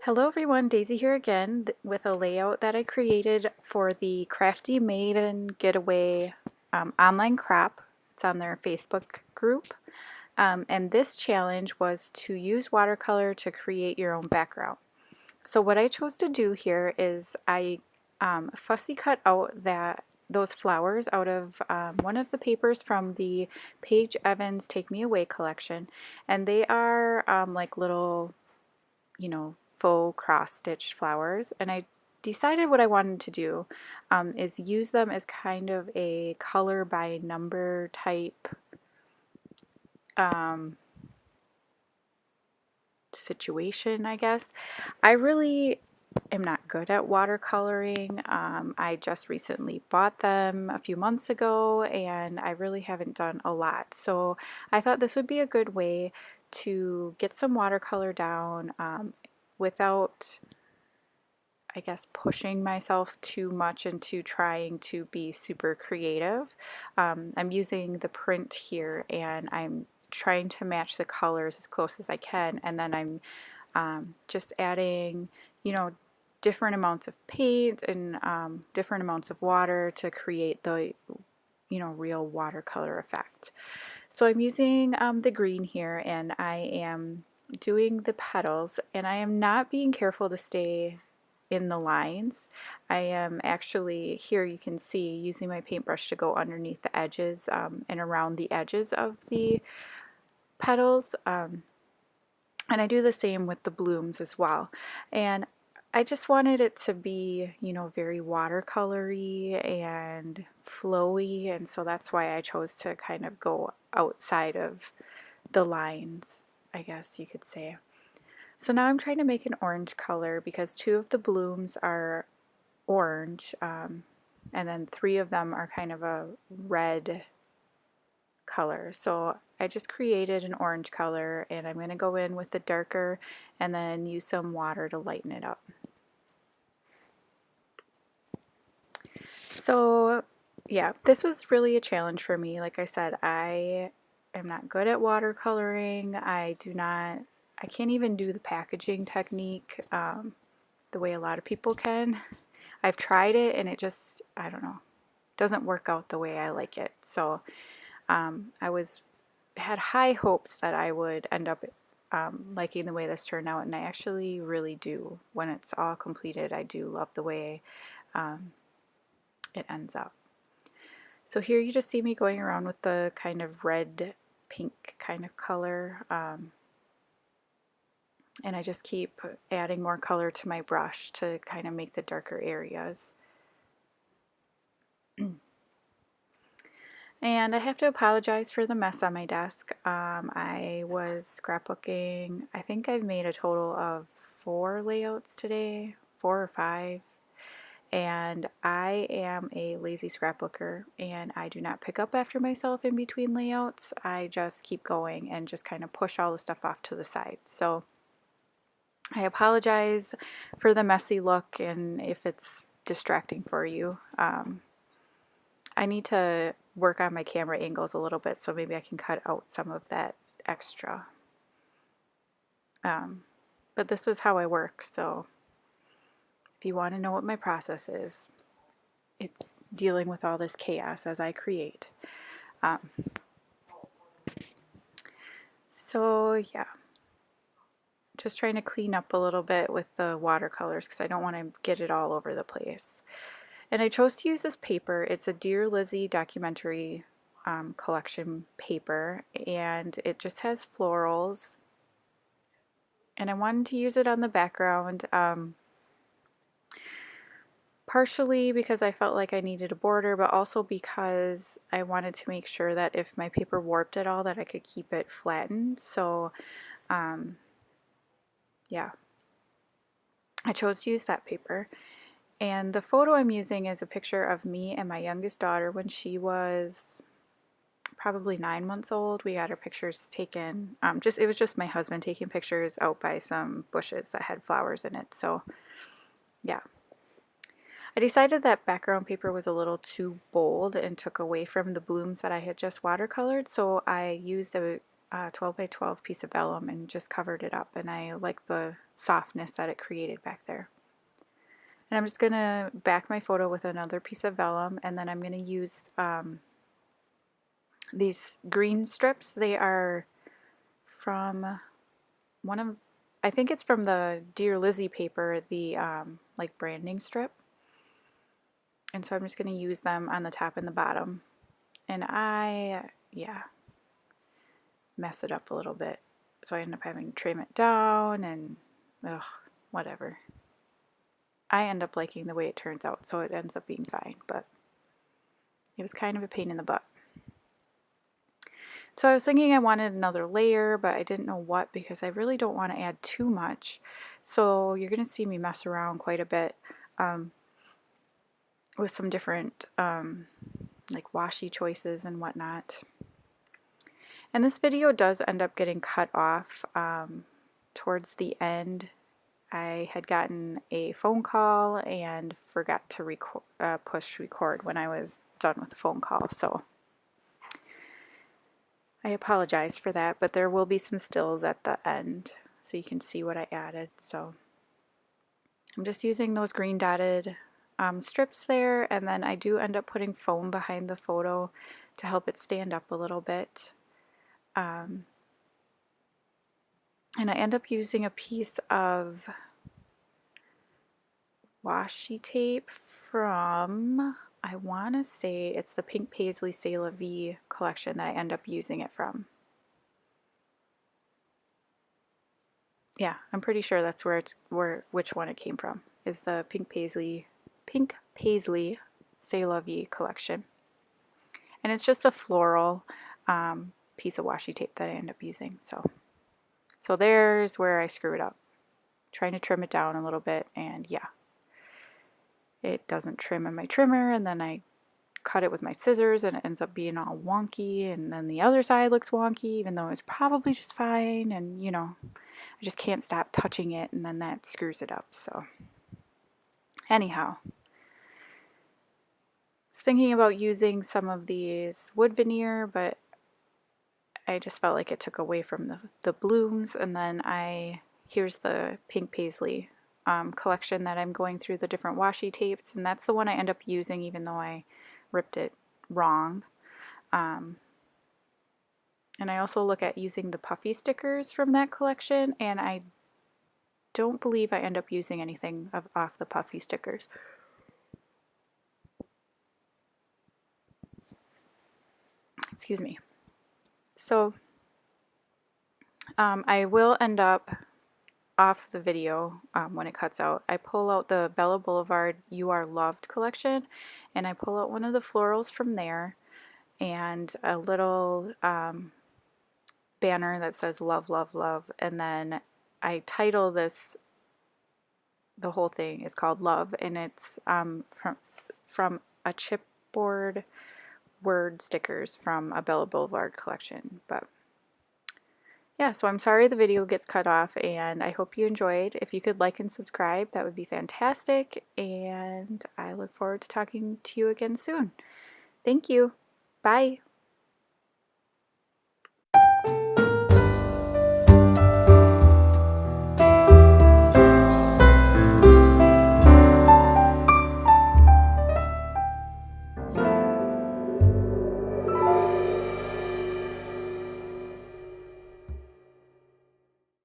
Hello everyone, Daisy here again with a layout that I created for the Crafty Maven Getaway online crop. It's on their Facebook group. And this challenge was to use watercolor to create your own background. So what I chose to do here is I fussy cut out those flowers out of one of the papers from the Paige Evans Take Me Away collection. And they are like little, faux cross-stitch flowers, and I decided what I wanted to do is use them as kind of a color by number type um, situation, I guess. I really am not good at watercoloring. I just recently bought them a few months ago and I really haven't done a lot. So I thought this would be a good way to get some watercolor down without, I guess, pushing myself too much into trying to be super creative. I'm using the print here and I'm trying to match the colors as close as I can, and then I'm just adding, different amounts of paint and different amounts of water to create the, real watercolor effect. So I'm using the green here and I am doing the petals, and I am not being careful to stay in the lines. I am actually, here you can see, using my paintbrush to go underneath the edges and around the edges of the petals. And I do the same with the blooms as well. And I just wanted it to be, very watercolory and flowy, and so that's why I chose to kind of go outside of the lines, I guess you could say. So now I'm trying to make an orange color because two of the blooms are orange, and then three of them are kind of a red color. So I just created an orange color and I'm going to go in with the darker and then use some water to lighten it up. So yeah, this was really a challenge for me. Like I said, I am not good at watercoloring. I can't even do the packaging technique the way a lot of people can. I've tried it and it just, I don't know, doesn't work out the way I like it. So had high hopes that I would end up liking the way this turned out, and I actually really do. When it's all completed, I do love the way it ends up. So here you just see me going around with the kind of red pink kind of color, and I just keep adding more color to my brush to kind of make the darker areas. And I have to apologize for the mess on my desk. I was scrapbooking. I think I've made a total of 4 layouts today, 4 or 5. And I am a lazy scrapbooker and I do not pick up after myself in between layouts. I just keep going and just kind of push all the stuff off to the side. So I apologize for the messy look and if it's distracting for you. I need to work on my camera angles a little bit, so maybe I can cut out some of that extra. But this is how I work, so if you want to know what my process is, it's dealing with all this chaos as I create. So yeah, just trying to clean up a little bit with the watercolors because I don't want to get it all over the place. And I chose to use this paper. It's a Dear Lizzie documentary collection paper, and it just has florals. And I wanted to use it on the background, partially because I felt like I needed a border, but also because I wanted to make sure that if my paper warped at all, that I could keep it flattened. So yeah, I chose to use that paper. And the photo I'm using is a picture of me and my youngest daughter when she was probably 9 months old. We had our pictures taken, it was just my husband taking pictures out by some bushes that had flowers in it. So yeah, I decided that background paper was a little too bold and took away from the blooms that I had just watercolored, so I used a 12 by 12 piece of vellum and just covered it up, and I like the softness that it created back there. And I'm just going to back my photo with another piece of vellum, and then I'm going to use these green strips. They are from I think it's from the Dear Lizzie paper, the like branding strip. And so I'm just going to use them on the top and the bottom. And yeah, mess it up a little bit. So I end up having to trim it down and whatever. I end up liking the way it turns out, so it ends up being fine, but it was kind of a pain in the butt. So I was thinking I wanted another layer, but I didn't know what because I really don't want to add too much. So you're going to see me mess around quite a bit with some different like washi choices and whatnot. And this video does end up getting cut off towards the end. I had gotten a phone call and forgot to push record when I was done with the phone call, so I apologize for that, but there will be some stills at the end so you can see what I added. So I'm just using those green dotted strips there, and then I do end up putting foam behind the photo to help it stand up a little bit. And I end up using a piece of washi tape from, I want to say it's the Pink Paisley C'est La Vie collection that I end up using it from. Yeah, I'm pretty sure that's which one it came from, is the Pink Paisley C'est La Vie collection. And it's just a floral piece of washi tape that I end up using. So there's where I screw it up. Trying to trim it down a little bit, and yeah, it doesn't trim in my trimmer, and then I cut it with my scissors and it ends up being all wonky, and then the other side looks wonky even though it's probably just fine, and you know, I just can't stop touching it, and then that screws it up. So anyhow, I was thinking about using some of these wood veneer, but I just felt like it took away from the blooms. And then here's the Pink Paisley collection that I'm going through the different washi tapes, and that's the one I end up using even though I ripped it wrong. And I also look at using the puffy stickers from that collection, and I don't believe I end up using anything off the puffy stickers. Excuse me. So I will end up off the video when it cuts out. I pull out the Bella Boulevard You Are Loved collection, and I pull out one of the florals from there and a little banner that says love, love, love, and then I title this, the whole thing is called Love, and it's from a chipboard word stickers from a Bella Boulevard collection. But yeah, so I'm sorry the video gets cut off, and I hope you enjoyed. If you could like and subscribe, that would be fantastic, and I look forward to talking to you again soon. Thank you. Bye.